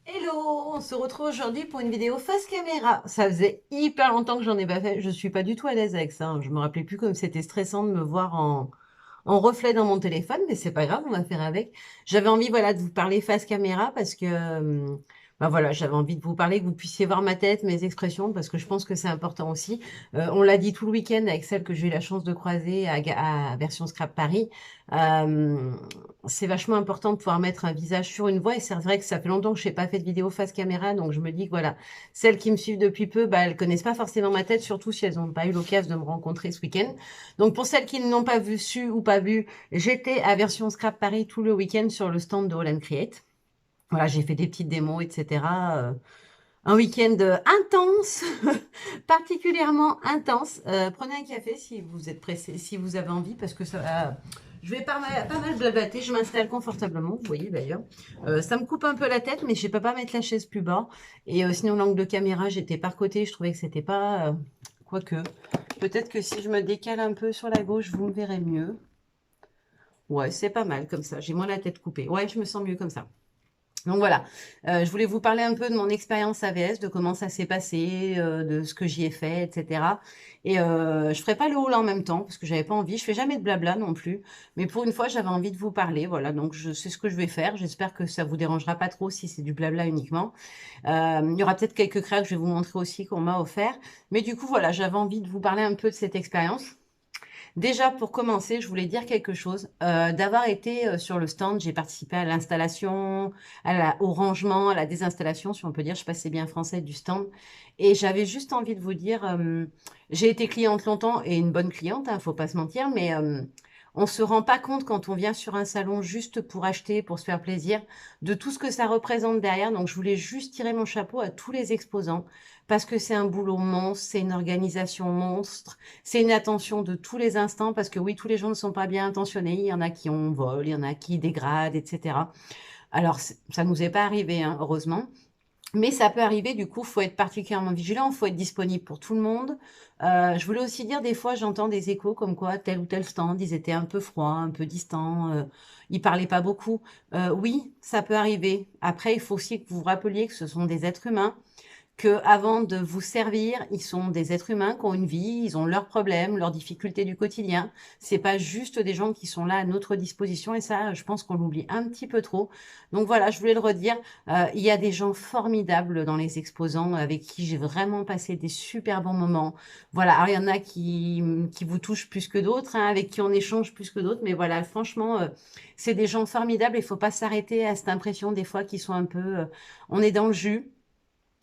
Hello, on se retrouve aujourd'hui pour une vidéo face caméra. Ça faisait hyper longtemps que j'en ai pas fait. Je suis pas du tout à l'aise avec ça, hein. Je me rappelais plus comme c'était stressant de me voir en reflet dans mon téléphone, mais c'est pas grave, on va faire avec. J'avais envie, voilà, de vous parler face caméra parce que, bah voilà, j'avais envie de vous parler, que vous puissiez voir ma tête, mes expressions, parce que je pense que c'est important aussi. On l'a dit tout le week-end avec celle que j'ai eu la chance de croiser à Version Scrap Paris. Euh, c'est vachement important de pouvoir mettre un visage sur une voix et c'est vrai que ça fait longtemps que je n'ai pas fait de vidéo face caméra, donc je me dis que voilà, celles qui me suivent depuis peu, bah, elles connaissent pas forcément ma tête, surtout si elles n'ont pas eu l'occasion de me rencontrer ce week-end. Donc pour celles qui ne l'ont pas vu, su ou pas vu, j'étais à Version Scrap Paris tout le week-end sur le stand de All Create. Voilà, j'ai fait des petites démos, etc. Un week-end intense, particulièrement intense. Prenez un café si vous êtes pressé, si vous avez envie, parce que ça, je vais pas mal blablater. Je m'installe confortablement, vous voyez d'ailleurs. Ça me coupe un peu la tête, mais je ne peux pas mettre la chaise plus bas. Et sinon, l'angle de caméra, j'étais par côté. Je trouvais que c'était pas. Quoique, peut-être que si je me décale un peu sur la gauche, vous me verrez mieux. Ouais, c'est pas mal comme ça. J'ai moins la tête coupée. Ouais, je me sens mieux comme ça. Donc voilà, je voulais vous parler un peu de mon expérience AVS, de comment ça s'est passé, de ce que j'y ai fait, etc. Et je ferai pas le haul en même temps parce que j'avais pas envie. Je fais jamais de blabla non plus, mais pour une fois j'avais envie de vous parler. Voilà, donc je sais ce que je vais faire. J'espère que ça vous dérangera pas trop si c'est du blabla uniquement. Il y aura peut-être quelques cracks que je vais vous montrer aussi qu'on m'a offert. Mais du coup voilà, j'avais envie de vous parler un peu de cette expérience. Déjà, pour commencer, je voulais dire quelque chose. D'avoir été sur le stand, j'ai participé à l'installation, au rangement, à la désinstallation, si on peut dire, je sais pas si c'est bien français, du stand. Et j'avais juste envie de vous dire, j'ai été cliente longtemps et une bonne cliente, hein, faut pas se mentir, mais on se rend pas compte quand on vient sur un salon juste pour acheter, pour se faire plaisir, de tout ce que ça représente derrière. Donc, je voulais juste tirer mon chapeau à tous les exposants parce que c'est un boulot monstre, c'est une organisation monstre. C'est une attention de tous les instants parce que oui, tous les gens ne sont pas bien intentionnés. Il y en a qui ont vol, il y en a qui dégradent, etc. Alors, ça nous est pas arrivé, hein, heureusement. Mais ça peut arriver, du coup, faut être particulièrement vigilant, faut être disponible pour tout le monde. Je voulais aussi dire, des fois, j'entends des échos comme quoi tel ou tel stand, ils étaient un peu froids, un peu distants, ils parlaient pas beaucoup. Oui, ça peut arriver. Après, il faut aussi que vous vous rappeliez que ce sont des êtres humains que avant de vous servir, ils sont des êtres humains qui ont une vie, ils ont leurs problèmes, leurs difficultés du quotidien. C'est pas juste des gens qui sont là à notre disposition et ça, je pense qu'on l'oublie un petit peu trop. Donc voilà, je voulais le redire. Il y a des gens formidables dans les exposants avec qui j'ai vraiment passé des super bons moments. Voilà, alors il y en a qui vous touchent plus que d'autres, hein, avec qui on échange plus que d'autres, mais voilà, franchement, c'est des gens formidables. Il faut pas s'arrêter à cette impression des fois qu'ils sont un peu, on est dans le jus.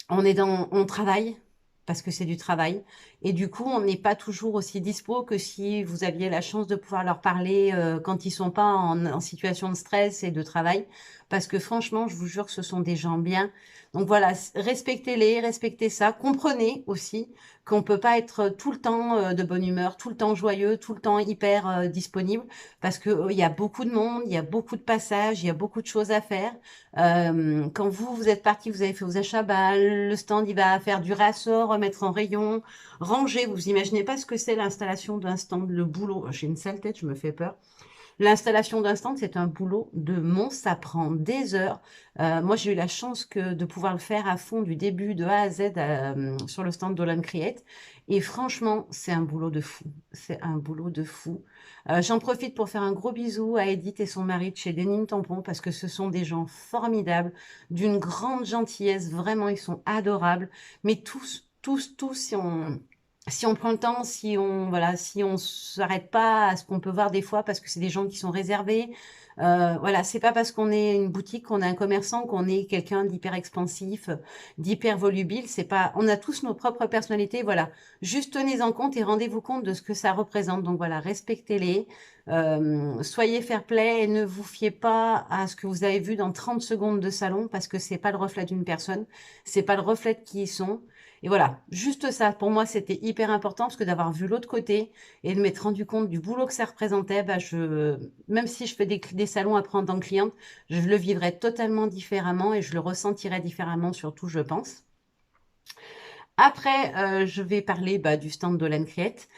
On travaille parce que c'est du travail et du coup, on n'est pas toujours aussi dispo que si vous aviez la chance de pouvoir leur parler quand ils sont pas en situation de stress et de travail. Parce que franchement, je vous jure que ce sont des gens bien. Donc voilà, respectez-les, respectez ça. Comprenez aussi qu'on peut pas être tout le temps de bonne humeur, tout le temps joyeux, tout le temps hyper disponible parce que il y a beaucoup de monde, il y a beaucoup de passages, il y a beaucoup de choses à faire. Quand vous êtes parti, vous avez fait vos achats, bah, le stand, il va faire du réassort, remettre en rayon, ranger. Vous imaginez pas ce que c'est l'installation d'un stand, le boulot. J'ai une sale tête, je me fais peur. L'installation d'un stand, c'est un boulot de monstre, ça prend des heures. Moi, j'ai eu la chance de pouvoir le faire à fond du début de A à Z sur le stand d'Olan Create. Et franchement, c'est un boulot de fou. C'est un boulot de fou. J'en profite pour faire un gros bisou à Edith et son mari de chez Denim Tampon parce que ce sont des gens formidables, d'une grande gentillesse. Vraiment, ils sont adorables. Mais tous, si on prend le temps, si on s'arrête pas à ce qu'on peut voir des fois, parce que c'est des gens qui sont réservés. Voilà, c'est pas parce qu'on est une boutique, qu'on est un commerçant, qu'on est quelqu'un d'hyper expansif, d'hyper volubile. C'est pas, on a tous nos propres personnalités. Voilà, juste tenez en compte et rendez-vous compte de ce que ça représente. Donc voilà, respectez-les, soyez fair-play et ne vous fiez pas à ce que vous avez vu dans 30 secondes de salon, parce que c'est pas le reflet d'une personne, c'est pas le reflet de qui ils sont. Et voilà, juste ça, pour moi, c'était hyper important parce que d'avoir vu l'autre côté et de m'être rendu compte du boulot que ça représentait, bah, même si je fais des salons après en tant que cliente, je le vivrais totalement différemment et je le ressentirais différemment, surtout, je pense. Après, je vais parler bah, du stand d'Olan Create.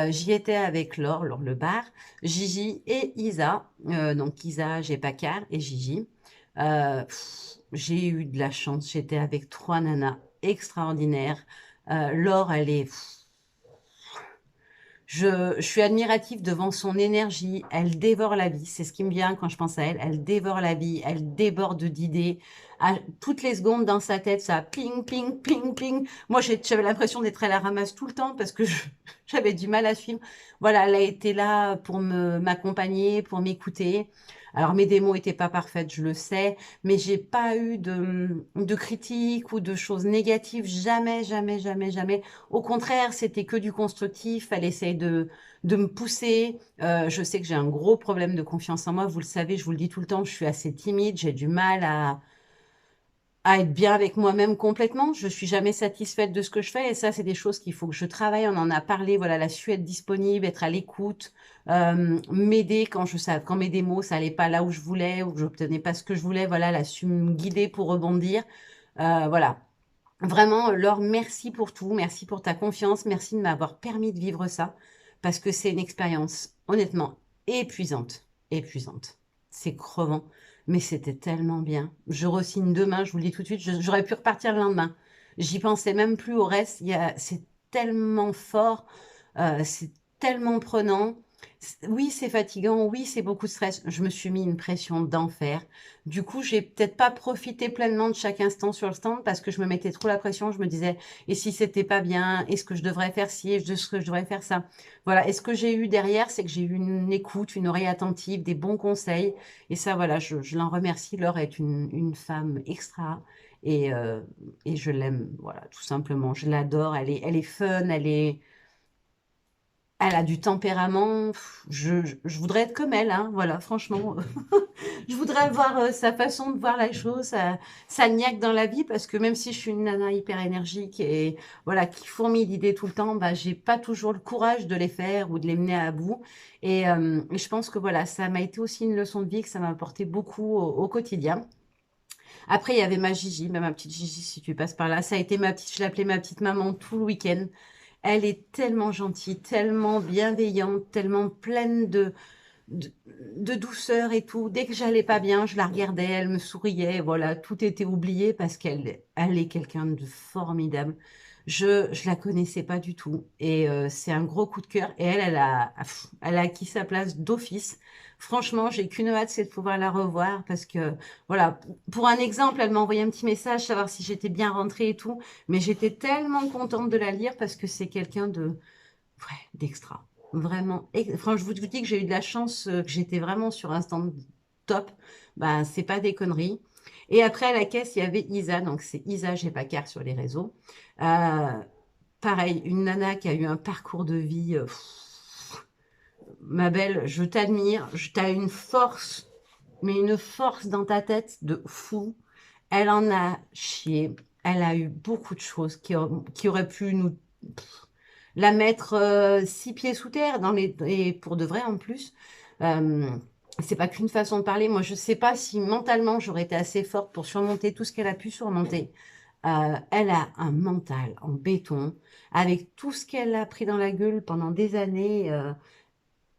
J'y étais avec Laure Lebar, Gigi et Isa. Donc Isa, Gepakar et Gigi. J'ai eu de la chance. J'étais avec 3 nanas extraordinaires. Laure, elle est... Je suis admirative devant son énergie. Elle dévore la vie. C'est ce qui me vient quand je pense à elle. Elle dévore la vie. Elle déborde d'idées. Toutes les secondes dans sa tête, ça ping, ping, ping, ping. Moi, j'avais l'impression d'être à la ramasse tout le temps parce que j'avais du mal à suivre. Voilà, elle a été là pour m'accompagner, pour m'écouter. Alors, mes démos étaient pas parfaites, je le sais, mais j'ai pas eu de critiques ou de choses négatives. Jamais, jamais, jamais, jamais. Au contraire, c'était que du constructif. Elle essaye de me pousser. Je sais que j'ai un gros problème de confiance en moi. Vous le savez, je vous le dis tout le temps, je suis assez timide. J'ai du mal à être bien avec moi-même complètement. Je suis jamais satisfaite de ce que je fais. Et ça, c'est des choses qu'il faut que je travaille. On en a parlé. Voilà, la su être disponible, être à l'écoute, m'aider quand mes démos, ça allait pas là où je voulais, ou que j'obtenais pas ce que je voulais. Voilà, elle a su me guider pour rebondir. Voilà. Vraiment, Laure, merci pour tout, merci pour ta confiance, merci de m'avoir permis de vivre ça, parce que c'est une expérience, honnêtement, épuisante, épuisante. C'est crevant, mais c'était tellement bien. Je re-signe demain, je vous le dis tout de suite, j'aurais pu repartir le lendemain. J'y pensais même plus au reste, c'est tellement fort, c'est tellement prenant. Oui, c'est fatigant, oui, c'est beaucoup de stress. Je me suis mis une pression d'enfer. Du coup, j'ai peut-être pas profité pleinement de chaque instant sur le stand parce que je me mettais trop la pression. Je me disais, et si c'était pas bien, est-ce que je devrais faire ci, est-ce que je devrais faire ça? Voilà. Et ce que j'ai eu derrière, c'est que j'ai eu une écoute, une oreille attentive, des bons conseils. Et ça, voilà, je l'en remercie. Laure est une femme extra et, euh, et je l'aime, voilà, tout simplement. Je l'adore. Elle est fun, elle a du tempérament. Je voudrais être comme elle, hein, voilà, franchement. Je voudrais voir sa façon de voir la chose, sa niaque dans la vie, parce que même si je suis une nana hyper énergique et voilà, qui fourmille d'idées tout le temps, bah, j'ai pas toujours le courage de les faire ou de les mener à bout. Et je pense que voilà, ça m'a été aussi une leçon de vie, que ça m'a apporté beaucoup au quotidien. Après, il y avait ma Gigi, ma petite Gigi, si tu passes par là. Ça a été ma petite, je l'appelais ma petite maman tout le week-end. Elle est tellement gentille, tellement bienveillante, tellement pleine de, de douceur et tout. Dès que j'allais pas bien, je la regardais, elle me souriait, voilà, tout était oublié parce elle est quelqu'un de formidable. Je la connaissais pas du tout et c'est un gros coup de cœur. Et elle a acquis sa place d'office. Franchement, j'ai qu'une hâte, c'est de pouvoir la revoir parce que, voilà, pour un exemple, elle m'a envoyé un petit message, savoir si j'étais bien rentrée et tout. Mais j'étais tellement contente de la lire parce que c'est quelqu'un ouais, d'extra. Vraiment. Franchement, je vous dis que j'ai eu de la chance, que j'étais vraiment sur un stand top. Ben, c'est pas des conneries. Et après, à la caisse, il y avait Isa. Donc, c'est Isa, j'ai pas car sur les réseaux. Euh, Pareil, une nana qui a eu un parcours de vie. Ma belle, je t'admire. T'as une force, mais une force dans ta tête de fou. Elle en a chié. Elle a eu beaucoup de choses qui auraient pu nous la mettre 6 pieds sous terre et pour de vrai en plus. Euh, c'est pas qu'une façon de parler. Moi, je sais pas si mentalement j'aurais été assez forte pour surmonter tout ce qu'elle a pu surmonter. Elle a un mental en béton avec tout ce qu'elle a pris dans la gueule pendant des années.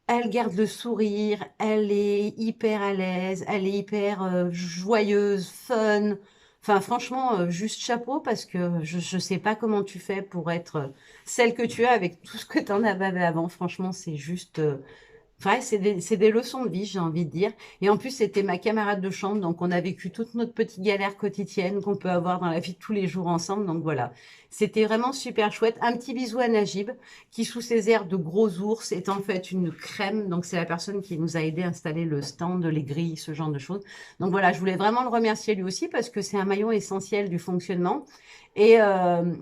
Elle garde le sourire, elle est hyper à l'aise, elle est hyper joyeuse, fun. Enfin, franchement, juste chapeau parce que je sais pas comment tu fais pour être celle que tu es avec tout ce que tu en avais avant. Franchement, c'est juste ouais, c'est des leçons de vie, j'ai envie de dire. Et en plus, c'était ma camarade de chambre, donc on a vécu toute notre petite galère quotidienne qu'on peut avoir dans la vie de tous les jours ensemble. Donc voilà, c'était vraiment super chouette. Un petit bisou à Najib, qui sous ses airs de gros ours est en fait une crème. Donc c'est la personne qui nous a aidé à installer le stand, les grilles, ce genre de choses. Donc voilà, je voulais vraiment le remercier lui aussi parce que c'est un maillon essentiel du fonctionnement. Et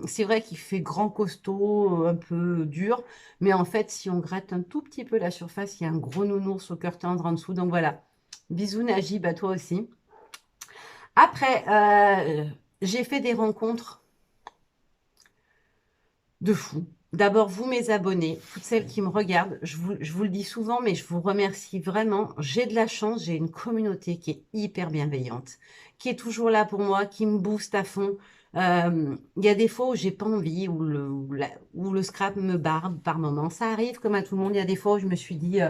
c'est vrai qu'il fait grand costaud, un peu dur. Mais en fait, si on gratte un tout petit peu la surface, il y a un gros nounours au cœur tendre en dessous. Donc voilà. Bisous Najib, à toi aussi. Après, j'ai fait des rencontres de fous. D'abord, vous, mes abonnés, toutes celles qui me regardent, je vous le dis souvent, mais je vous remercie vraiment. J'ai de la chance, j'ai une communauté qui est hyper bienveillante, qui est toujours là pour moi, qui me booste à fond. Il y a des fois où j'ai pas envie, où le scrap me barbe par moments. Ça arrive comme à tout le monde. Il y a des fois où je me suis dit,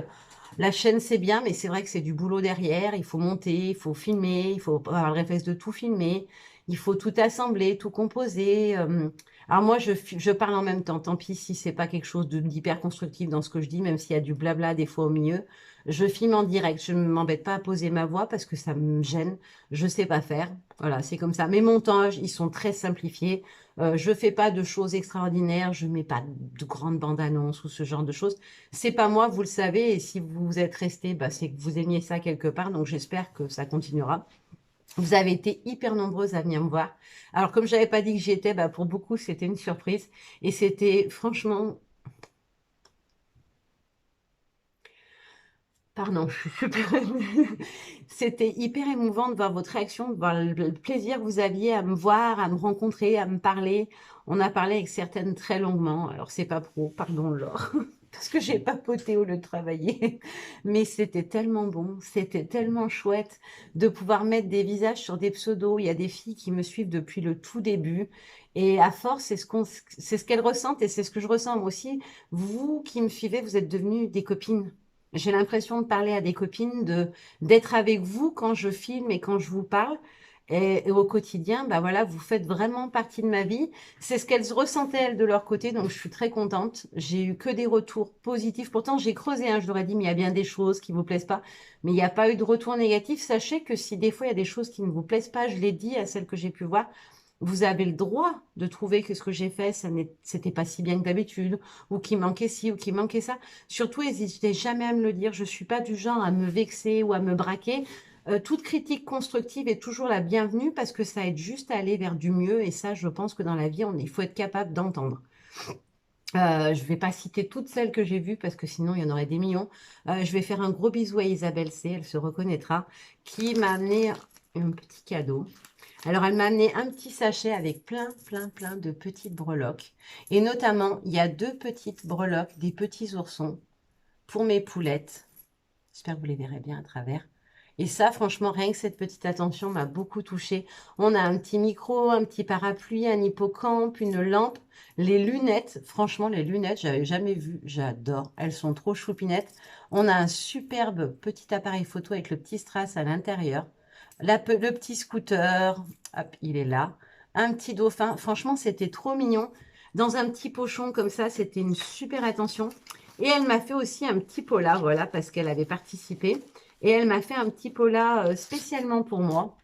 La chaîne, c'est bien, mais c'est vrai que c'est du boulot derrière. Il faut monter, il faut filmer, il faut avoir le réflexe de tout filmer. Il faut tout assembler, tout composer. Alors moi, je parle en même temps. Tant pis si c'est pas quelque chose d'hyper constructif dans ce que je dis, même s'il y a du blabla des fois au milieu. Je filme en direct. Je ne m'embête pas à poser ma voix parce que ça me gêne. Je sais pas faire. Voilà, c'est comme ça. Mes montages, ils sont très simplifiés. Je fais pas de choses extraordinaires. Je mets pas de grandes bandes annonces ou ce genre de choses. C'est pas moi, vous le savez, et si vous êtes resté, bah, c'est que vous aimiez ça quelque part, donc j'espère que ça continuera. Vous avez été hyper nombreuses à venir me voir. Alors, comme je n'avais pas dit que j'y étais, bah, pour beaucoup, c'était une surprise. Et c'était franchement, pardon, je suis super émue. C'était hyper émouvant de voir votre réaction, de voir le plaisir que vous aviez à me voir, à me rencontrer, à me parler. On a parlé avec certaines très longuement. Alors, c'est pas pro, pardon, Laure, parce que j'ai papoté au lieu de travailler. Mais c'était tellement bon, c'était tellement chouette de pouvoir mettre des visages sur des pseudos. Il y a des filles qui me suivent depuis le tout début. Et à force, c'est ce qu'elles ressentent et c'est ce que je ressens moi aussi. Vous qui me suivez, vous êtes devenues des copines. J'ai l'impression de parler à des copines, d'être avec vous quand je filme et quand je vous parle. Et au quotidien, bah voilà, vous faites vraiment partie de ma vie. C'est ce qu'elles ressentaient elles de leur côté, donc je suis très contente. J'ai eu que des retours positifs. Pourtant, j'ai creusé, hein, je leur ai dit, mais il y a bien des choses qui vous plaisent pas. Mais il n'y a pas eu de retour négatif. Sachez que si des fois il y a des choses qui ne vous plaisent pas, je l'ai dit à celles que j'ai pu voir, vous avez le droit de trouver que ce que j'ai fait, c'était pas si bien que d'habitude, ou qu'il manquait ci, ou qu'il manquait ça. Surtout, n'hésitez jamais à me le dire. Je suis pas du genre à me vexer ou à me braquer. Toute critique constructive est toujours la bienvenue parce que ça aide juste à aller vers du mieux. Et ça, je pense que dans la vie, il faut être capable d'entendre. Je vais pas citer toutes celles que j'ai vues parce que sinon il y en aurait des millions. Je vais faire un gros bisou à Isabelle C, elle se reconnaîtra, qui m'a amené un petit cadeau. Alors, elle m'a amené un petit sachet avec plein, plein, plein de petites breloques. Et notamment, il y a 2 petites breloques, des petits oursons pour mes poulettes. J'espère que vous les verrez bien à travers. Et ça, franchement, rien que cette petite attention m'a beaucoup touchée. On a un petit micro, un petit parapluie, un hippocampe, une lampe, les lunettes. Franchement, les lunettes, j'avais jamais vu. J'adore. Elles sont trop choupinettes. On a un superbe petit appareil photo avec le petit strass à l'intérieur. Le petit scooter, hop, il est là. Un petit dauphin. Franchement, c'était trop mignon. Dans un petit pochon comme ça, c'était une super attention. Et elle m'a fait aussi un petit pola, voilà, parce qu'elle avait participé. Et elle m'a fait un petit pola spécialement pour moi.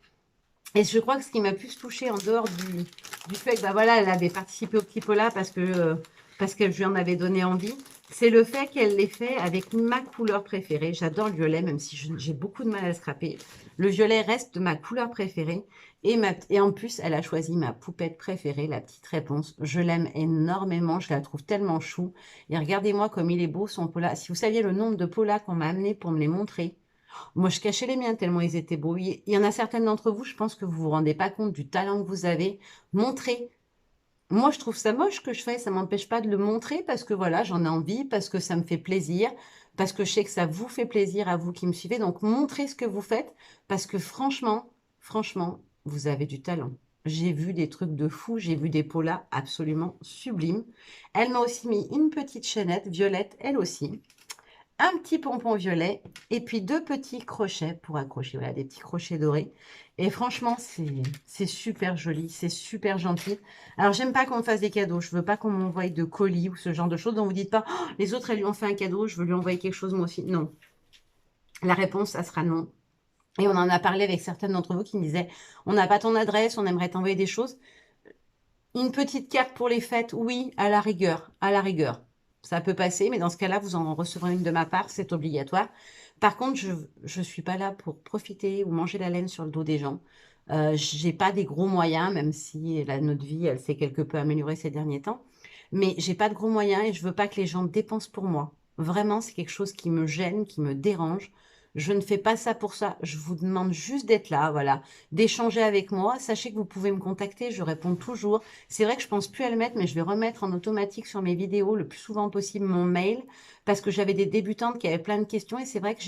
Et je crois que ce qui m'a plus touchée en dehors du fait que bah voilà, elle avait participé au petit pola parce que je lui en avais donné envie, c'est le fait qu'elle l'ait fait avec ma couleur préférée. J'adore le violet, même si j'ai beaucoup de mal à le scraper. Le violet reste ma couleur préférée. Et en plus, elle a choisi ma poupette préférée, la petite réponse. Je l'aime énormément, je la trouve tellement chou. Et regardez-moi comme il est beau son pola. Si vous saviez le nombre de polas qu'on m'a amené pour me les montrer, moi, je cachais les miens tellement ils étaient beaux. Il y en a certaines d'entre vous, je pense que vous vous rendez pas compte du talent que vous avez. Montrez. Moi, je trouve ça moche que je fais. Ça m'empêche pas de le montrer parce que voilà, j'en ai envie, parce que ça me fait plaisir, parce que je sais que ça vous fait plaisir à vous qui me suivez. Donc, montrez ce que vous faites parce que franchement, vous avez du talent. J'ai vu des trucs de fou, j'ai vu des polas absolument sublimes. Elle m'a aussi mis une petite chaînette violette, elle aussi, un petit pompon violet et puis 2 petits crochets pour accrocher, voilà, des petits crochets dorés. Et franchement, c'est super joli, c'est super gentil. Alors, j'aime pas qu'on me fasse des cadeaux, je veux pas qu'on m'envoie de colis ou ce genre de choses. Donc, vous dites pas, oh, les autres, elles lui ont fait un cadeau, je veux lui envoyer quelque chose moi aussi. Non, la réponse, ça sera non. Et on en a parlé avec certaines d'entre vous qui me disaient, on n'a pas ton adresse, on aimerait t'envoyer des choses. Une petite carte pour les fêtes, oui, à la rigueur, à la rigueur. Ça peut passer, mais dans ce cas-là, vous en recevrez une de ma part, c'est obligatoire. Par contre, je ne suis pas là pour profiter ou manger la laine sur le dos des gens. J'ai pas des gros moyens, même si notre vie, elle s'est quelque peu améliorée ces derniers temps. Mais j'ai pas de gros moyens et je veux pas que les gens dépensent pour moi. Vraiment, c'est quelque chose qui me gêne, qui me dérange. Je ne fais pas ça pour ça. Je vous demande juste d'être là, voilà, d'échanger avec moi. Sachez que vous pouvez me contacter, je réponds toujours. C'est vrai que je pense plus à le mettre, mais je vais remettre en automatique sur mes vidéos le plus souvent possible mon mail parce que j'avais des débutantes qui avaient plein de questions et c'est vrai que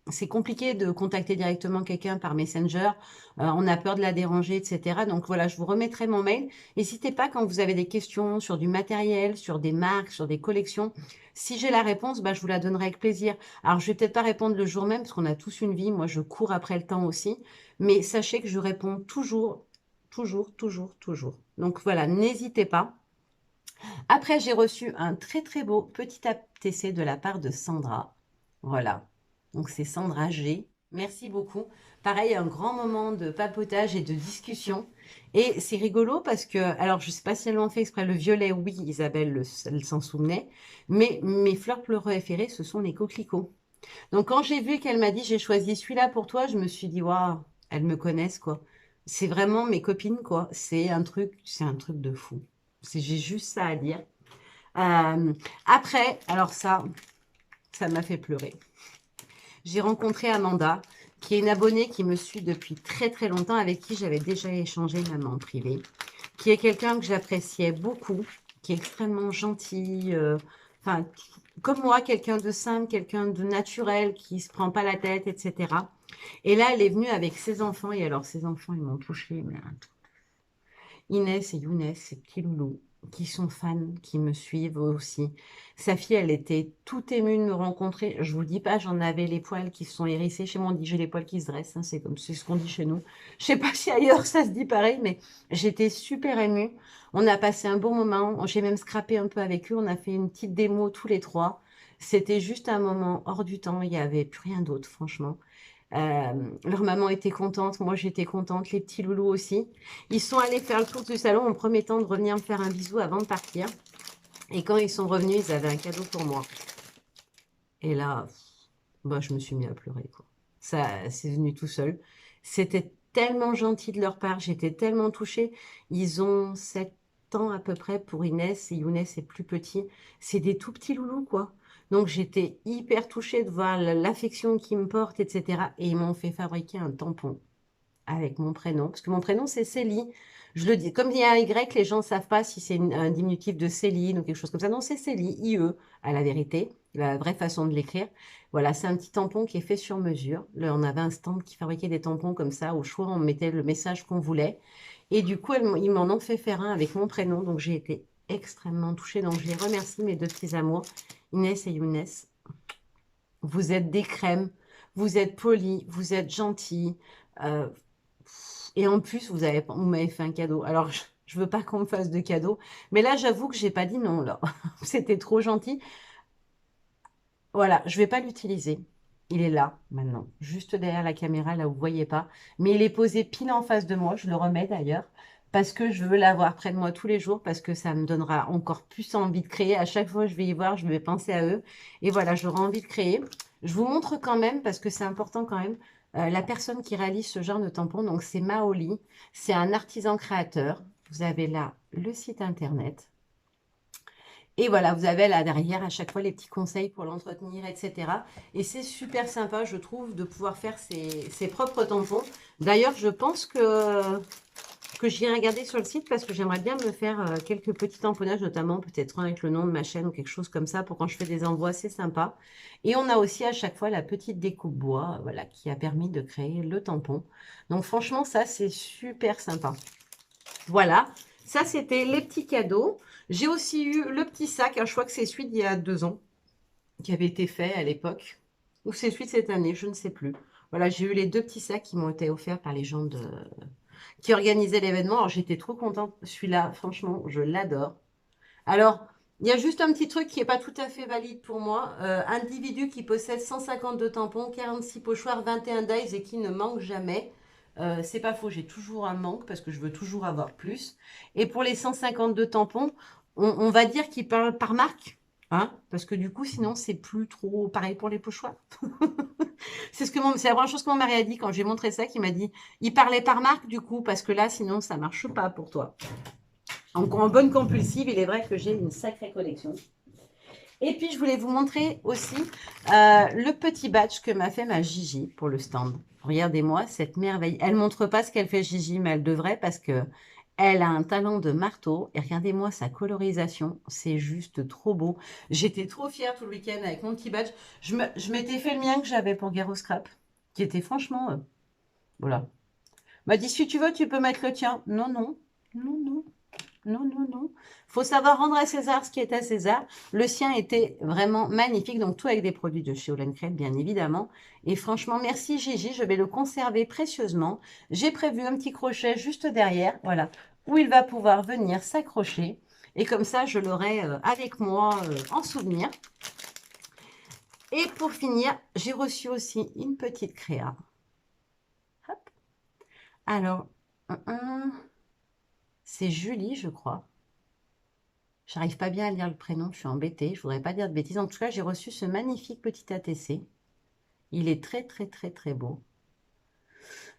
c'est compliqué de contacter directement quelqu'un par Messenger. On a peur de la déranger, etc. Donc voilà, je vous remettrai mon mail. N'hésitez pas quand vous avez des questions sur du matériel, sur des marques, sur des collections. Si j'ai la réponse, bah, je vous la donnerai avec plaisir. Alors, je vais peut-être pas répondre le jour même parce qu'on a tous une vie. Moi, je cours après le temps aussi. Mais sachez que je réponds toujours, toujours, toujours, toujours. Donc voilà, n'hésitez pas. Après, j'ai reçu un très très beau petit ATC de la part de Sandra. Voilà. Donc c'est Sandra G. Merci beaucoup. Pareil, un grand moment de papotage et de discussion. Et c'est rigolo parce que, alors je ne sais pas si elles l'ont fait exprès, le violet, oui, Isabelle elle s'en souvenait. Mais mes fleurs préférées, ce sont les coquelicots. Donc quand j'ai vu qu'elle m'a dit j'ai choisi celui-là pour toi, je me suis dit waouh, elles me connaissent quoi. C'est vraiment mes copines quoi. C'est un truc de fou. J'ai juste ça à dire. Après, alors ça m'a fait pleurer. J'ai rencontré Amanda, qui est une abonnée qui me suit depuis très très longtemps, avec qui j'avais déjà échangé même en privé, qui est quelqu'un que j'appréciais beaucoup, qui est extrêmement gentil, enfin, comme moi, quelqu'un de simple, quelqu'un de naturel, qui se prend pas la tête, etc. Et là, elle est venue avec ses enfants, et alors ses enfants, ils m'ont touchée, mais Inès et Younes, ces petits loulous, qui sont fans, qui me suivent aussi. Sa fille, elle était toute émue de me rencontrer. Je vous le dis pas, j'en avais les poils qui se sont hérissés. Chez moi, on dit j'ai les poils qui se dressent. Hein, c'est ce qu'on dit chez nous. Je sais pas si ailleurs ça se dit pareil, mais j'étais super émue. On a passé un bon moment. J'ai même scrappé un peu avec eux. On a fait une petite démo tous les trois. C'était juste un moment hors du temps. Il n'y avait plus rien d'autre, franchement. Leur maman était contente, moi j'étais contente, les petits loulous aussi. Ils sont allés faire le tour du salon en me promettant de revenir me faire un bisou avant de partir. Et quand ils sont revenus, ils avaient un cadeau pour moi. Et là, bah, je me suis mis à pleurer, quoi. Ça, c'est venu tout seul. C'était tellement gentil de leur part, j'étais tellement touchée. Ils ont 7 ans à peu près pour Inès, et Younes est plus petit. C'est des tout petits loulous, quoi. Donc j'étais hyper touchée de voir l'affection qu'ils me portent, etc. Et ils m'ont fait fabriquer un tampon avec mon prénom, parce que mon prénom c'est Célie. Je le dis, comme il y a un Y, les gens ne savent pas si c'est un diminutif de Céline ou quelque chose comme ça. Non, c'est Célie, IE, à la vérité, la vraie façon de l'écrire. Voilà, c'est un petit tampon qui est fait sur mesure. Là, on avait un stand qui fabriquait des tampons comme ça. Au choix, on mettait le message qu'on voulait. Et du coup, ils m'en ont fait faire un avec mon prénom. Donc, j'ai été extrêmement touchée. Donc, je les remercie, mes deux petits amours, Inès et Younes. Vous êtes des crèmes, vous êtes polis, vous êtes gentils. Euh, et en plus, vous m'avez fait un cadeau. Alors, je veux pas qu'on me fasse de cadeau. Mais là, j'avoue que j'ai pas dit non, là. C'était trop gentil. Voilà, je vais pas l'utiliser. Il est là, maintenant. Juste derrière la caméra, là où vous voyez pas. Mais il est posé pile en face de moi. Je le remets d'ailleurs. Parce que je veux l'avoir près de moi tous les jours. Parce que ça me donnera encore plus envie de créer. À chaque fois que je vais y voir, je vais penser à eux. Et voilà, j'aurai envie de créer. Je vous montre quand même, parce que c'est important quand même, la personne qui réalise ce genre de tampon. Donc, c'est Maoli. C'est un artisan créateur. Vous avez là le site internet. Et voilà, vous avez là derrière à chaque fois les petits conseils pour l'entretenir, etc. Et c'est super sympa, je trouve, de pouvoir faire ses propres tampons. D'ailleurs, je pense que j'irai regarder sur le site parce que j'aimerais bien me faire quelques petits tamponnages, notamment peut-être un avec le nom de ma chaîne ou quelque chose comme ça pour quand je fais des envois, c'est sympa. Et on a aussi à chaque fois la petite découpe bois, voilà, qui a permis de créer le tampon. Donc franchement, ça, c'est super sympa. Voilà, ça c'était les petits cadeaux. J'ai aussi eu le petit sac, je crois que c'est celui d'il y a 2 ans, qui avait été fait à l'époque. Ou c'est celui de cette année, je ne sais plus. Voilà, j'ai eu les deux petits sacs qui m'ont été offerts par les gens qui organisaient l'événement. Alors j'étais trop contente. Celui-là, franchement, je l'adore. Alors, il y a juste un petit truc qui n'est pas tout à fait valide pour moi. Individu qui possède 152 tampons, 46 pochoirs, 21 dies et qui ne manque jamais. C'est pas faux, j'ai toujours un manque parce que je veux toujours avoir plus. Et pour les 152 tampons, on va dire qu'ils parlent par marque. Hein, parce que du coup, sinon, c'est plus trop pareil pour les pochoirs. C'est la première chose que mon mari a dit quand j'ai montré ça, qu'il m'a dit, il parlait par marque du coup, parce que là, sinon, ça marche pas pour toi. Donc, en bonne compulsive, il est vrai que j'ai une sacrée collection. Et puis, je voulais vous montrer aussi le petit badge que m'a fait ma Gigi pour le stand. Regardez-moi cette merveille. Elle ne montre pas ce qu'elle fait Gigi, mais elle devrait parce que Elle a un talent de marteau et regardez-moi sa colorisation, c'est juste trop beau. J'étais trop fière tout le week-end avec mon petit badge. Je m'étais fait le mien que j'avais pour Garo Scrap, qui était franchement, voilà. M'a dit si tu veux, tu peux mettre le tien. Non, non, non, non. Non, non, non. Faut savoir rendre à César ce qui est à César. Le sien était vraiment magnifique. Donc, tout avec des produits de chez Olencrate, bien évidemment. Et franchement, merci Gigi. Je vais le conserver précieusement. J'ai prévu un petit crochet juste derrière, voilà, où il va pouvoir venir s'accrocher. Et comme ça, je l'aurai avec moi en souvenir. Et pour finir, j'ai reçu aussi une petite créa. Hop. Alors, c'est Julie, je crois. J'arrive pas bien à lire le prénom, je suis embêtée. Je voudrais pas dire de bêtises. En tout cas, j'ai reçu ce magnifique petit ATC. Il est très, très, très, très beau.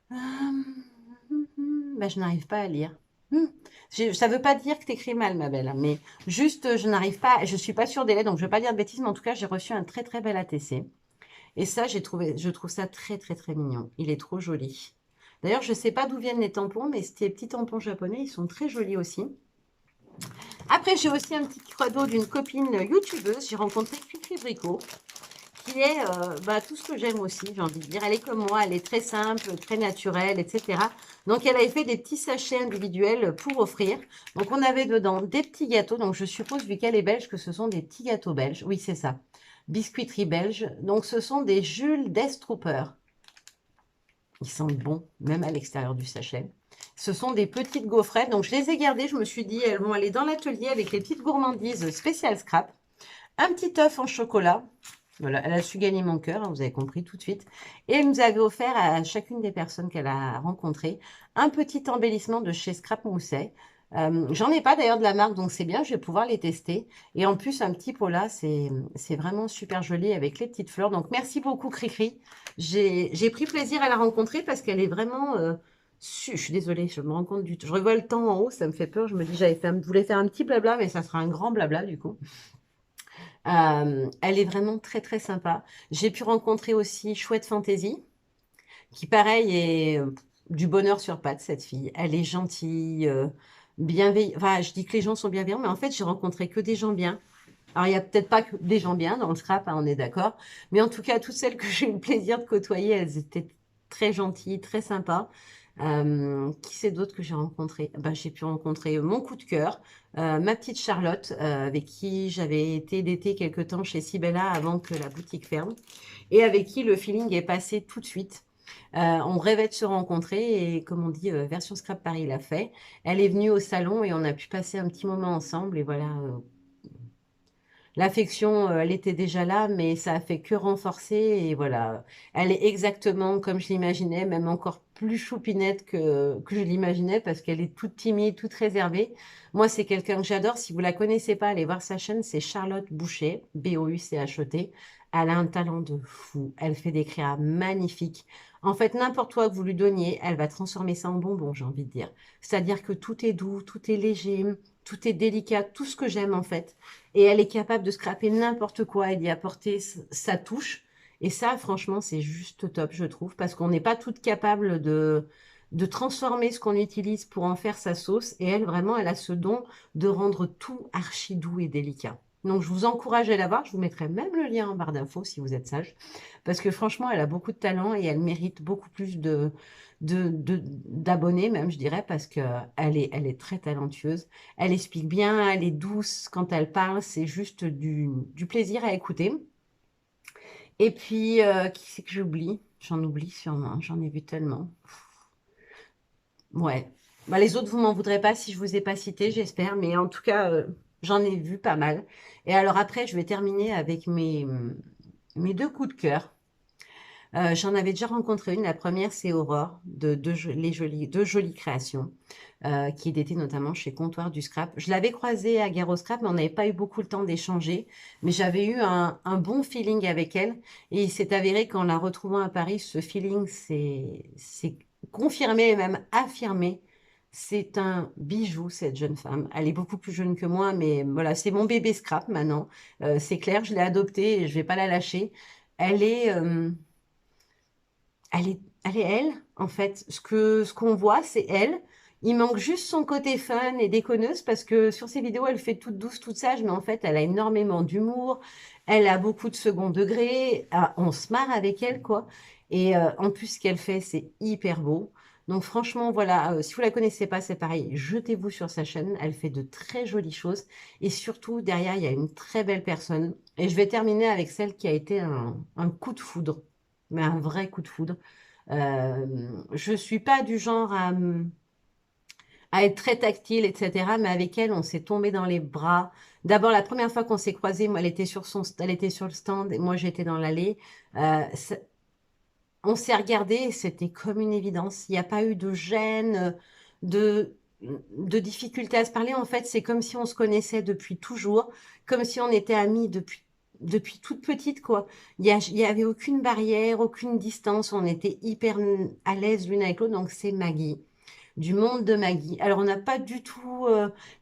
Ben, je n'arrive pas à lire. Ça ne veut pas dire que tu écris mal, ma belle, mais juste, je n'arrive pas, je suis pas sûre des lettres, donc je ne vais pas dire de bêtises, mais en tout cas, j'ai reçu un très, très bel ATC. Et ça, je trouve ça très, très, très mignon. Il est trop joli. D'ailleurs, je ne sais pas d'où viennent les tampons, mais ces petits tampons japonais, ils sont très jolis aussi. Après, j'ai aussi un petit cadeau d'une copine youtubeuse. J'ai rencontré Cricri Bricot, qui est tout ce que j'aime aussi, j'ai envie de dire. Elle est comme moi, elle est très simple, très naturelle, etc. Donc, elle avait fait des petits sachets individuels pour offrir. Donc, on avait dedans des petits gâteaux. Donc, je suppose, vu qu'elle est belge, que ce sont des petits gâteaux belges. Oui, c'est ça. Biscuiterie belge. Donc, ce sont des Jules Death-Trooper. Ils sentent bon, même à l'extérieur du sachet. Ce sont des petites gaufrettes. Donc, je les ai gardées. Je me suis dit, elles vont aller dans l'atelier avec les petites gourmandises spécial scrap. Un petit œuf en chocolat. Voilà, elle a su gagner mon cœur, hein, vous avez compris tout de suite. Et elle nous avait offert à chacune des personnes qu'elle a rencontrées un petit embellissement de chez Scrap Mousset. J'en ai pas d'ailleurs de la marque, donc c'est bien, je vais pouvoir les tester. Et en plus, un petit pot là, c'est vraiment super joli avec les petites fleurs. Donc merci beaucoup Cricri. J'ai pris plaisir à la rencontrer parce qu'elle est vraiment... je suis désolée, je me rends compte du tout. Je revois le temps en haut, ça me fait peur. Je me dis, je voulais faire un petit blabla, mais ça sera un grand blabla du coup. Elle est vraiment très très sympa. J'ai pu rencontrer aussi Chouette Fantaisie, qui pareil est du bonheur sur pattes, cette fille. Elle est gentille, bienveillante. Enfin, je dis que les gens sont bienveillants, mais en fait, j'ai rencontré que des gens bien. Alors, il n'y a peut-être pas que des gens bien dans le scrap, hein, on est d'accord. Mais en tout cas, toutes celles que j'ai eu le plaisir de côtoyer, elles étaient très gentilles, très sympas. Qui c'est d'autre que j'ai rencontré? Ben, j'ai pu rencontrer mon coup de cœur, ma petite Charlotte, avec qui j'avais été d'été quelque temps chez Sibella avant que la boutique ferme, et avec qui le feeling est passé tout de suite. On rêvait de se rencontrer et comme on dit, Version Scrap Paris l'a fait. Elle est venue au salon et on a pu passer un petit moment ensemble et voilà, l'affection, elle était déjà là, mais ça a fait que renforcer. Et voilà, elle est exactement comme je l'imaginais, même encore plus choupinette que je l'imaginais, parce qu'elle est toute timide, toute réservée. Moi, c'est quelqu'un que j'adore. Si vous la connaissez pas, allez voir sa chaîne, c'est Charlotte Boucher, Bouchet. Elle a un talent de fou. Elle fait des créas magnifiques. En fait, n'importe quoi que vous lui donniez, elle va transformer ça en bonbon, j'ai envie de dire. C'est-à-dire que tout est doux, tout est léger, tout est délicat, tout ce que j'aime en fait. Et elle est capable de scraper n'importe quoi et d'y apporter sa touche. Et ça, franchement, c'est juste top, je trouve, parce qu'on n'est pas toutes capables de transformer ce qu'on utilise pour en faire sa sauce. Et elle, vraiment, elle a ce don de rendre tout archi doux et délicat. Donc, je vous encourage à la voir. Je vous mettrai même le lien en barre d'infos si vous êtes sage. Parce que franchement, elle a beaucoup de talent et elle mérite beaucoup plus d'abonnés, même, je dirais, parce qu'elle est très talentueuse. Elle explique bien, elle est douce quand elle parle, c'est juste du plaisir à écouter. Et puis, qui c'est que j'oublie? J'en oublie sûrement, j'en ai vu tellement. Ouais. Bah, les autres, vous m'en voudrez pas si je vous ai pas cité, j'espère, mais en tout cas, j'en ai vu pas mal. Et alors après, je vais terminer avec mes deux coups de cœur. J'en avais déjà rencontré une. La première, c'est Aurore, de deux jolies créations, qui était notamment chez Comptoir du Scrap. Je l'avais croisée à Garo Scrap, mais on n'avait pas eu beaucoup le temps d'échanger. Mais j'avais eu un bon feeling avec elle. Et il s'est avéré qu'en la retrouvant à Paris, ce feeling s'est confirmé et même affirmé. C'est un bijou, cette jeune femme. Elle est beaucoup plus jeune que moi, mais voilà, c'est mon bébé Scrap maintenant. C'est clair, je l'ai adoptée et je vais pas la lâcher. Elle est... elle est elle, en fait. Ce qu'on voit, c'est elle. Il manque juste son côté fun et déconneuse parce que sur ses vidéos, elle fait toute douce, toute sage, mais en fait, elle a énormément d'humour. Elle a beaucoup de second degré. Ah, on se marre avec elle, quoi. Et en plus, ce qu'elle fait, c'est hyper beau. Donc franchement, voilà, si vous la connaissez pas, c'est pareil, jetez-vous sur sa chaîne. Elle fait de très jolies choses. Et surtout, derrière, il y a une très belle personne. Et je vais terminer avec celle qui a été un coup de foudre, mais un vrai coup de foudre. Je suis pas du genre à être très tactile, etc. Mais avec elle, on s'est tombé dans les bras. D'abord, la première fois qu'on s'est croisés, moi, elle était sur le stand et moi, j'étais dans l'allée. Euh, ça- on s'est regardé et c'était comme une évidence. Il n'y a pas eu de gêne, de, de difficulté à se parler. En fait, c'est comme si on se connaissait depuis toujours, comme si on était amis depuis toute petite, quoi. Il y avait aucune barrière, aucune distance. On était hyper à l'aise l'une avec l'autre. Donc, c'est Maggie du monde de Maggie. Alors, on n'a pas du tout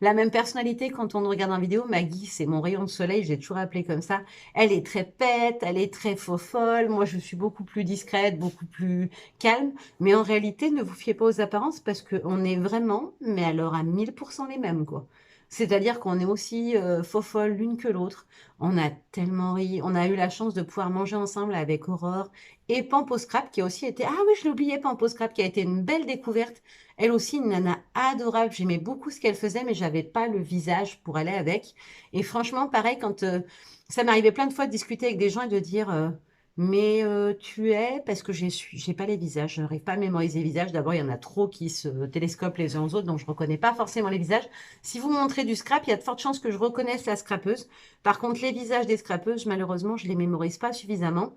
la même personnalité quand on nous regarde en vidéo. Maggie, c'est mon rayon de soleil, j'ai toujours appelé comme ça. Elle est très pète, elle est très faux folle. Moi, je suis beaucoup plus discrète, beaucoup plus calme. Mais en réalité, ne vous fiez pas aux apparences parce qu'on est vraiment, mais alors à 1000% les mêmes, quoi. C'est-à-dire qu'on est aussi faux folle l'une que l'autre. On a tellement ri. On a eu la chance de pouvoir manger ensemble avec Aurore et Pampo Scrap qui a aussi été... Ah oui, je l'ai oublié, Pampo Scrap qui a été une belle découverte. Elle aussi, une nana adorable. J'aimais beaucoup ce qu'elle faisait, mais j'avais pas le visage pour aller avec. Et franchement, pareil, quand ça m'arrivait plein de fois de discuter avec des gens et de dire, mais tu es, parce que j'ai pas les visages, je n'arrive pas à mémoriser les visages. D'abord, il y en a trop qui se télescopent les uns aux autres, donc je reconnais pas forcément les visages. Si vous me montrez du scrap, il y a de fortes chances que je reconnaisse la scrapeuse. Par contre, les visages des scrapeuses, malheureusement, je les mémorise pas suffisamment.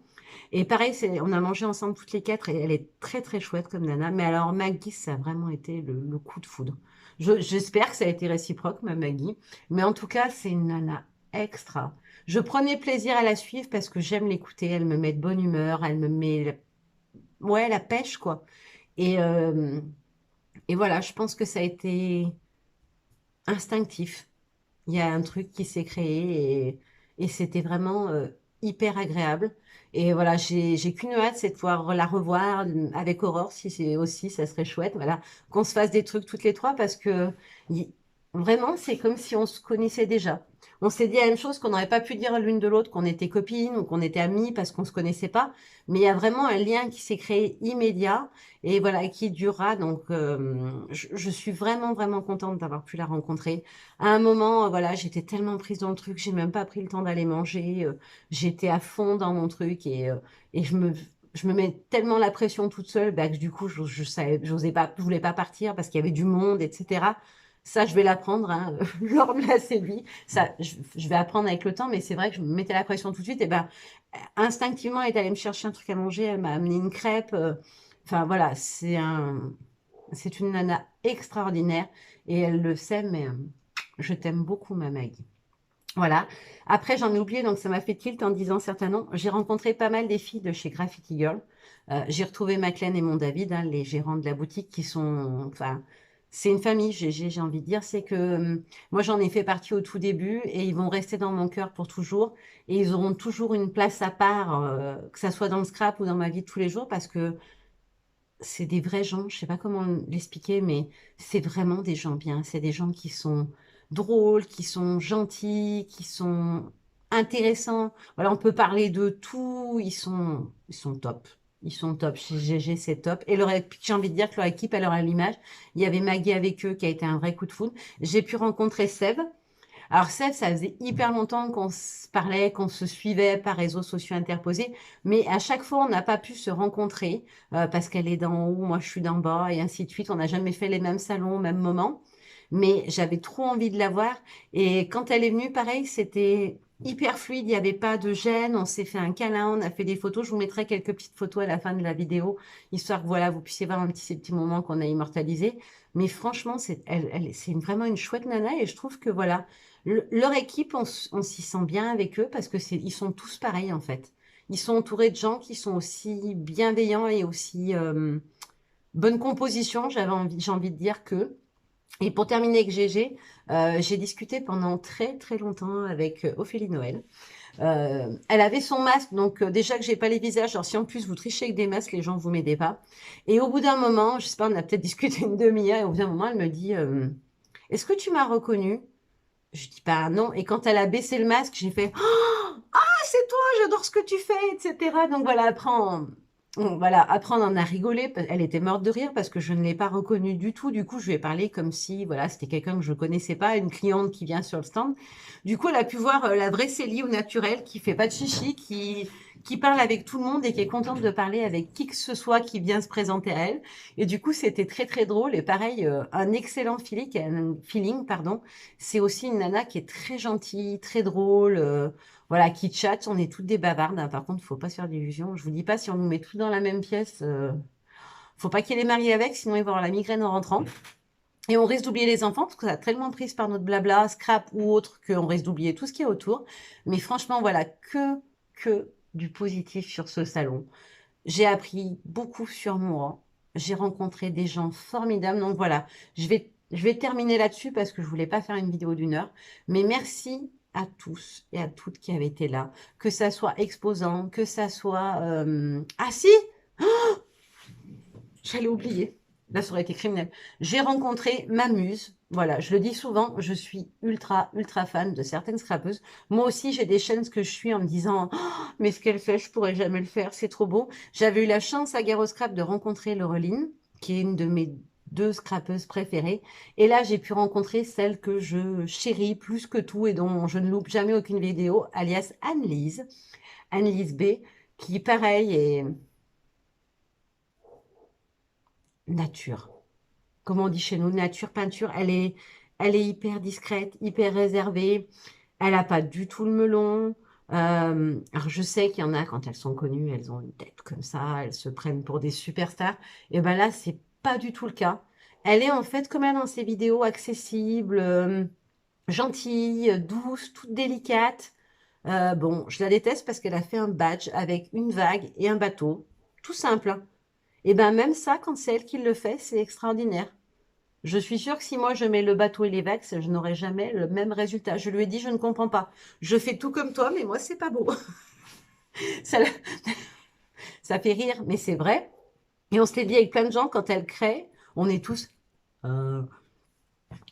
Et pareil, on a mangé ensemble toutes les quatre et elle est très très chouette comme nana. Mais alors Maggie, ça a vraiment été le coup de foudre. J'espère que ça a été réciproque, ma Maggie. Mais en tout cas, c'est une nana extra. Je prenais plaisir à la suivre parce que j'aime l'écouter. Elle me met de bonne humeur, elle me met, ouais, la pêche, quoi. Et, euh, et voilà, je pense que ça a été instinctif. Il y a un truc qui s'est créé et c'était vraiment hyper agréable. Et voilà, j'ai qu'une hâte, c'est de pouvoir la revoir avec Aurore, si c'est aussi, ça serait chouette. Voilà, qu'on se fasse des trucs toutes les trois parce que y- vraiment, c'est comme si on se connaissait déjà. On s'est dit la même chose qu'on n'aurait pas pu dire l'une de l'autre, qu'on était copines ou qu'on était amies parce qu'on se connaissait pas. Mais il y a vraiment un lien qui s'est créé immédiat et voilà, qui durera. Donc, je suis vraiment, vraiment contente d'avoir pu la rencontrer. À un moment, voilà, j'étais tellement prise dans le truc, j'ai même pas pris le temps d'aller manger. J'étais à fond dans mon truc et je me mets tellement la pression toute seule bah, que du coup, je savais, j'osais pas, je voulais pas partir parce qu'il y avait du monde, etc. Ça, je vais l'apprendre. Hein. Laure me l'a séduit. Ça, je vais apprendre avec le temps, mais c'est vrai que je me mettais la pression tout de suite. Et ben, instinctivement, elle est allée me chercher un truc à manger. Elle m'a amené une crêpe. Enfin, voilà, c'est une nana extraordinaire et elle le sait, mais je t'aime beaucoup, ma Maggie. Voilà. Après, j'en ai oublié, donc ça m'a fait tilt en disant certains noms. J'ai rencontré pas mal des filles de chez Graffiti Girl. J'ai retrouvé Maclean et mon David, hein, les gérants de la boutique, qui sont, enfin, c'est une famille, j'ai envie de dire. C'est que moi, j'en ai fait partie au tout début et ils vont rester dans mon cœur pour toujours. Et ils auront toujours une place à part, que ça soit dans le scrap ou dans ma vie de tous les jours, parce que c'est des vrais gens, je sais pas comment l'expliquer, mais c'est vraiment des gens bien. C'est des gens qui sont drôles, qui sont gentils, qui sont intéressants. Voilà, on peut parler de tout. Ils sont top. Ils sont top. Chez GG, c'est top. Et j'ai envie de dire que leur équipe, elle aura l'image. Il y avait Maggie avec eux qui a été un vrai coup de foudre. J'ai pu rencontrer Seb. Alors Seb, ça faisait hyper longtemps qu'on se parlait, qu'on se suivait par réseaux sociaux interposés, mais à chaque fois, on n'a pas pu se rencontrer parce qu'elle est d'en haut, moi je suis d'en bas et ainsi de suite. On n'a jamais fait les mêmes salons au même moment, mais j'avais trop envie de la voir. Et quand elle est venue, pareil, c'était hyper fluide, il n'y avait pas de gêne. On s'est fait un câlin, on a fait des photos. Je vous mettrai quelques petites photos à la fin de la vidéo, histoire que voilà, vous puissiez voir ces petits moments qu'on a immortalisés. Mais franchement, c'est vraiment une chouette nana et je trouve que voilà. Leur équipe, on s'y sent bien avec eux parce que ils sont tous pareils en fait. Ils sont entourés de gens qui sont aussi bienveillants et aussi bonne composition, j'ai envie de dire que. Et pour terminer avec GG, j'ai discuté pendant très très longtemps avec Ophélie Noël. Elle avait son masque, donc déjà que j'ai pas les visages, alors si en plus vous trichez avec des masques, les gens vous m'aidez pas. Et au bout d'un moment, je sais pas, on a peut-être discuté une demi-heure, et au bout d'un moment, elle me dit, est-ce que tu m'as reconnue? Je dis pas non. Et quand elle a baissé le masque, j'ai fait, c'est toi, j'adore ce que tu fais, etc. Donc voilà, après on en a rigolé. Elle était morte de rire parce que je ne l'ai pas reconnue du tout. Du coup, je lui ai parlé comme si, voilà, c'était quelqu'un que je connaissais pas, une cliente qui vient sur le stand. Du coup, elle a pu voir la vraie Célie au naturel, qui fait pas de chichi, qui parle avec tout le monde et qui est contente de parler avec qui que ce soit qui vient se présenter à elle. Et du coup, c'était très très drôle. Et pareil, un excellent feeling, pardon. C'est aussi une nana qui est très gentille, très drôle. Voilà, qui chatte, on est toutes des bavardes, hein. Par contre, faut pas se faire d'illusions. Je vous dis pas, si on nous met tous dans la même pièce, faut pas qu'il y ait les maris avec, sinon il va avoir la migraine en rentrant. Et on risque d'oublier les enfants, parce qu'on a tellement prise par notre blabla, scrap ou autre, qu'on risque d'oublier tout ce qui est autour. Mais franchement, voilà, que du positif sur ce salon. J'ai appris beaucoup sur moi. J'ai rencontré des gens formidables. Donc voilà, je vais terminer là-dessus parce que je voulais pas faire une vidéo d'1 heure. Mais merci à tous et à toutes qui avaient été là. Que ça soit exposant, que ça soit... Ah si, j'allais oublier. Là, ça aurait été criminel. J'ai rencontré ma muse. Voilà, je le dis souvent, je suis ultra, ultra fan de certaines scrapeuses. Moi aussi, j'ai des chaînes que je suis en me disant, oh, mais ce qu'elle fait, je pourrais jamais le faire, c'est trop beau. J'avais eu la chance à Garo Scrap de rencontrer Laureline, qui est une de mes deux scrapeuses préférées. Et là, j'ai pu rencontrer celle que je chéris plus que tout et dont je ne loupe jamais aucune vidéo, alias Anne-Lise, Anne-Lise B, qui, pareil, est nature. Comme on dit chez nous, nature, peinture, elle est hyper discrète, hyper réservée. Elle n'a pas du tout le melon. Alors je sais qu'il y en a, quand elles sont connues, elles ont une tête comme ça, elles se prennent pour des superstars. Et ben là, c'est pas du tout le cas. Elle est en fait, comme elle dans ses vidéos, accessible, gentille, douce, toute délicate. Bon, je la déteste parce qu'elle a fait un badge avec une vague et un bateau. Tout simple, hein. Et ben même ça, quand c'est elle qui le fait, c'est extraordinaire. Je suis sûre que si moi je mets le bateau et les vagues, je n'aurai jamais le même résultat. Je lui ai dit, je ne comprends pas. Je fais tout comme toi, mais moi, c'est pas beau. Ça, ça fait rire, mais c'est vrai. Et on se l'est dit avec plein de gens, quand elle crée, on est tous... euh,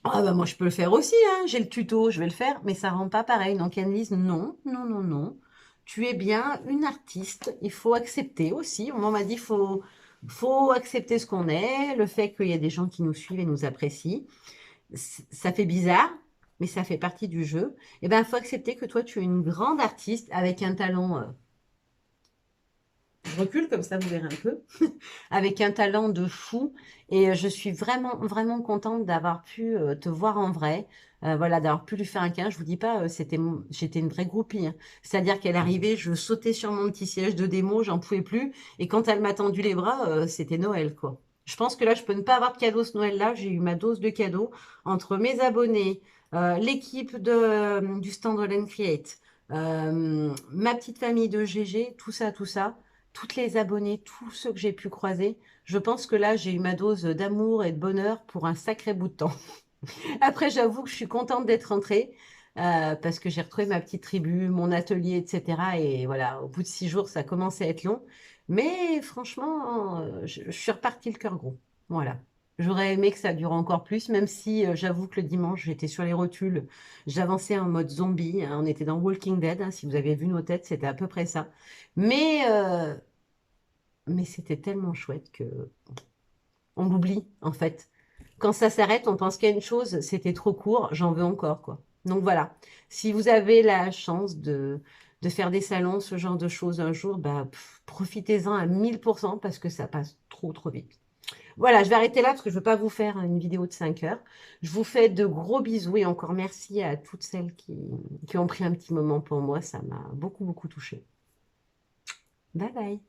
Ah bah moi, je peux le faire aussi, hein. J'ai le tuto, je vais le faire, mais ça rend pas pareil. Donc, Annelise, non, non, non, non. Tu es bien une artiste. Il faut accepter aussi. On m'a dit, faut accepter ce qu'on est, le fait qu'il y a des gens qui nous suivent et nous apprécient. Ça fait bizarre, mais ça fait partie du jeu. Et ben, il faut accepter que toi, tu es une grande artiste avec un talent. Je recule comme ça, vous verrez un peu. Avec un talent de fou. Et je suis vraiment, vraiment contente d'avoir pu te voir en vrai. Voilà, d'avoir pu lui faire un câlin. Je vous dis pas, j'étais une vraie groupie, hein. C'est-à-dire qu'elle arrivait, je sautais sur mon petit siège de démo, j'en pouvais plus. Et quand elle m'a tendu les bras, c'était Noël, quoi. Je pense que là, je peux ne pas avoir de cadeau ce Noël-là. J'ai eu ma dose de cadeaux entre mes abonnés, l'équipe du stand All Create, ma petite famille de GG, tout ça, tout ça, toutes les abonnés, tous ceux que j'ai pu croiser. Je pense que là, j'ai eu ma dose d'amour et de bonheur pour un sacré bout de temps. Après, j'avoue que je suis contente d'être rentrée parce que j'ai retrouvé ma petite tribu, mon atelier, etc. Et voilà, au bout de 6 jours, ça commence à être long. Mais franchement, je suis repartie le cœur gros. Voilà. J'aurais aimé que ça dure encore plus, même si j'avoue que le dimanche, j'étais sur les rotules. J'avançais en mode zombie, hein. On était dans Walking Dead, hein. Si vous avez vu nos têtes, c'était à peu près ça. Mais c'était tellement chouette que on l'oublie, en fait. Quand ça s'arrête, on pense qu'il y a une chose, c'était trop court, j'en veux encore, quoi. Donc voilà, si vous avez la chance de faire des salons, ce genre de choses un jour, bah, profitez-en à 1000% parce que ça passe trop, trop vite. Voilà, je vais arrêter là parce que je ne veux pas vous faire une vidéo de 5 heures. Je vous fais de gros bisous et encore merci à toutes celles qui ont pris un petit moment pour moi. Ça m'a beaucoup, beaucoup touchée. Bye bye.